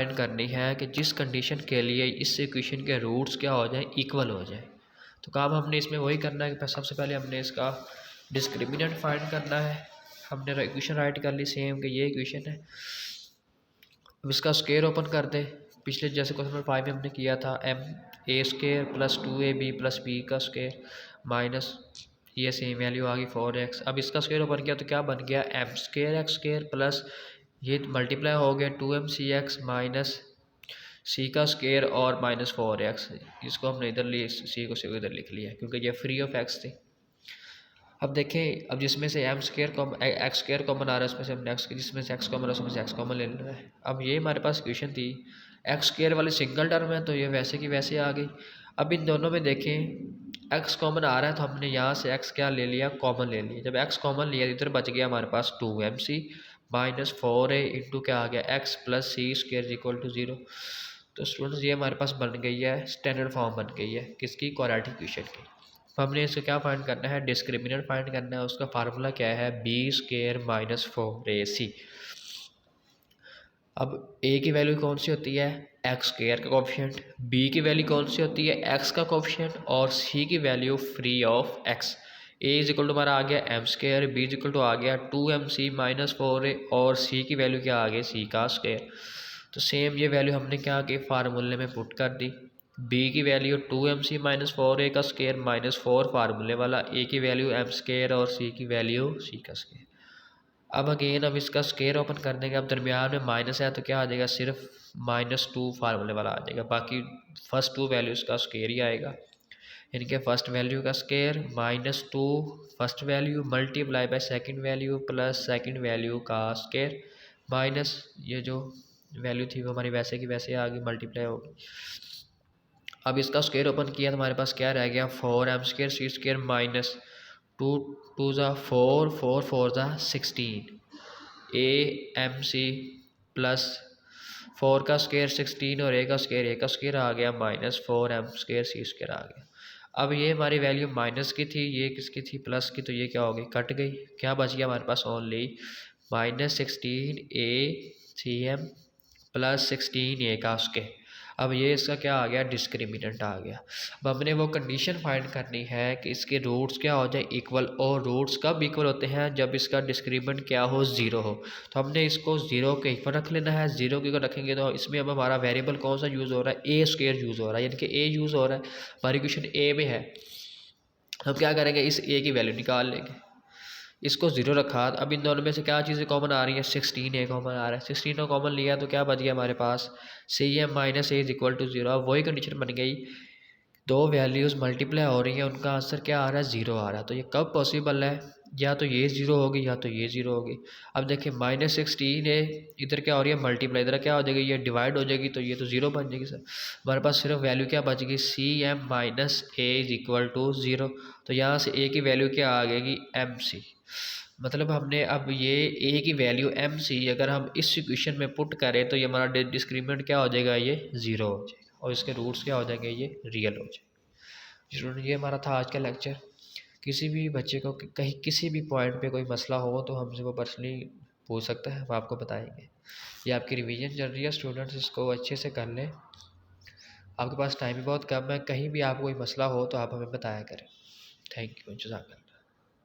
Find करनी है कि जिस कंडीशन के लिए इस इक्वेशन के रूट्स क्या हो जाए, इक्वल हो जाए। तो काम हमने इसमें वही करना है कि सबसे पहले हमने इसका डिस्क्रिमिनेंट फाइंड करना है। हमने इक्वेशन राइट कर ली सेम कि ये इक्वेशन है। अब इसका स्क्वायर ओपन कर दे, पिछले जैसे क्वेश्चन नंबर 5 में हमने किया था, m a square plus 2ab plus b का स्क्वायर माइनस ये सेम वैल्यू आ गई 4x। अब इसका स्क्वायर ओपन किया तो क्या बन गया, M square x square plus ये मल्टीप्लाई हो गया 2mc(x) माइनस सी का स्क्वायर और माइनस 4x। इसको हमने इधर लिए, सी को इधर लिख लिया क्योंकि ये फ्री ऑफ एक्स थी। अब देखें, अब जिसमें से M square common X square common आ रहा है उसमें से हमने एक्स, जिसमें से एक्स कॉमन है उसमें से एक्स कॉमन ले लेना है। अब ये हमारे पास इक्वेशन थी, एक्स स्क्वायर वाली सिंगल टर्म है तो ये वैसे की वैसे आ गई। अब इन दोनों में देखें एक्स कॉमन आ रहा है तो हमने यहाँ से एक्स क्या ले लिया, कॉमन ले लिया। जब एक्स कॉमन लिया इधर बच गया हमारे पास 2mc माइनस 4a इंटू क्या आ गया x plus c square equal to 0। तो स्टूडेंट्स ये हमारे पास बन गई है, स्टैंडर्ड फॉर्म बन गई है किसकी, क्वाड्रेटिक इक्वेशन की। तो हमने इसको क्या फाइंड करना है, डिस्क्रिमिनेंट फाइंड करना है। उसका फार्मूला क्या है, बी स्क्वायर माइनस 4ac। अब a की वैल्यू कौन सी होती है, एक्स स्क्वायर का कोफिशिएंट, b की वैल्यू कौन सी होती है, x का कोफिशिएंट, और c की value free of x। a is equal to हमारा आ गया M square, B is equal to आ गया 2mc माइनस 4a, और c की वैल्यू क्या आ गई, c का स्क्वायर। तो सेम ये वैल्यू हमने क्या की फार्मूले में पुट कर दी। b की वैल्यू 2mc माइनस 4a का स्क्वायर माइनस 4 फार्मूले वाला, a की वैल्यू एम स्क्वायर और c की वैल्यू c का स्क्वायर। अब अगेन अब इसका स्क्वायर ओपन कर देंगे। अब दरमियान में माइनस है तो क्या आ जाएगा, सिर्फ -2 फार्मूले वाला आ जाएगा, बाकी फर्स्ट 2 वैल्यूज़ का स्क्वायर ही आएगा। इनके फर्स्ट वैल्यू का square -2 first value multiply by second value plus second value का स्क्वायर माइनस ये जो वैल्यू थी वो हमारी वैसे की वैसे आ गई, मल्टीप्लाई होगी। अब इसका स्क्वायर ओपन किया तो हमारे पास क्या रह गया, 4m² सी स्क्वायर माइनस 2 2 ज़ा 4 4 4 ज़ा 16 amc प्लस 4 का स्क्वायर 16 और a का स्क्वायर आ गया माइनस 4m² सी स्क्वायर आ गया। अब ये हमारी वैल्यू माइनस की थी, ये किसकी थी, प्लस की, तो ये क्या हो गई, कट गई। क्या बच गया हमारे पास, ओनली -16 a(cm) प्लस 16 a का स्क्वायर। अब ये इसका क्या आ गया, डिस्क्रिमिनेंट आ गया। अब हमने वो कंडीशन फाइंड करनी है कि इसके रूट्स क्या हो जाए, इक्वल। और रूट्स कब इक्वल होते हैं, जब इसका डिस्क्रिमिनेंट क्या हो, 0 हो। तो हमने इसको 0 के इक्वल रख लेना है। 0 के इक्वल रखेंगे तो इसमें अब हमारा वेरिएबल कौन सा यूज़ हो रहा है, ए स्क्वायर यूज़ हो रहा है, यानी कि ए यूज़ हो रहा है। हमारी इक्वेशन ए में है, हम क्या करेंगे, इस ए की वैल्यू निकाल लेंगे। इसको 0 रखा, अब इन दोनों में से क्या चीज़ें कॉमन आ रही है, 16 a कॉमन आ रहा है। 16 कॉमन लिया तो क्या बच गया हमारे पास, cm minus a is equal to 0। अब वही कंडीशन बन गई, दो वैल्यूज़ मल्टीप्लाई हो रही हैं, उनका आंसर क्या आ रहा है, 0 आ रहा है। तो ये कब पॉसिबल है, या तो ये 0 होगी या तो ये 0 होगी। अब देखिए -16 इधर क्या हो रही है, मल्टीप्लाई, इधर क्या हो जाएगी, ये डिवाइड हो जाएगी तो ये तो 0 बन जाएगी सर। हमारे पास सिर्फ वैल्यू क्या बच गई, cm minus a is equal to 0। तो यहाँ से a की वैल्यू क्या आ जाएगी, mc। मतलब हमने अब ये a की वैल्यू mc अगर हम इस इक्वेशन में पुट करें तो ये हमारा डिस्क्रिमिनेंट क्या हो जाएगा, ये 0 हो जाएगा, और इसके रूट्स क्या हो जाएंगे, ये रियल हो जाएंगे। स्टूडेंट ये हमारा था आज का लेक्चर। किसी भी बच्चे को कहीं किसी भी पॉइंट पे कोई मसला हो तो हमसे वो पर्सनली पूछ सकता है, हम आपको बताएंगे। ये आपकी रिवीजन चल रही है स्टूडेंट्स, इसको अच्छे से कर लें। आपके पास टाइम भी बहुत कम है, कहीं भी आपको कोई मसला हो तो आप हमें बताया करें। थैंक यू, जज़ाकल्लाह।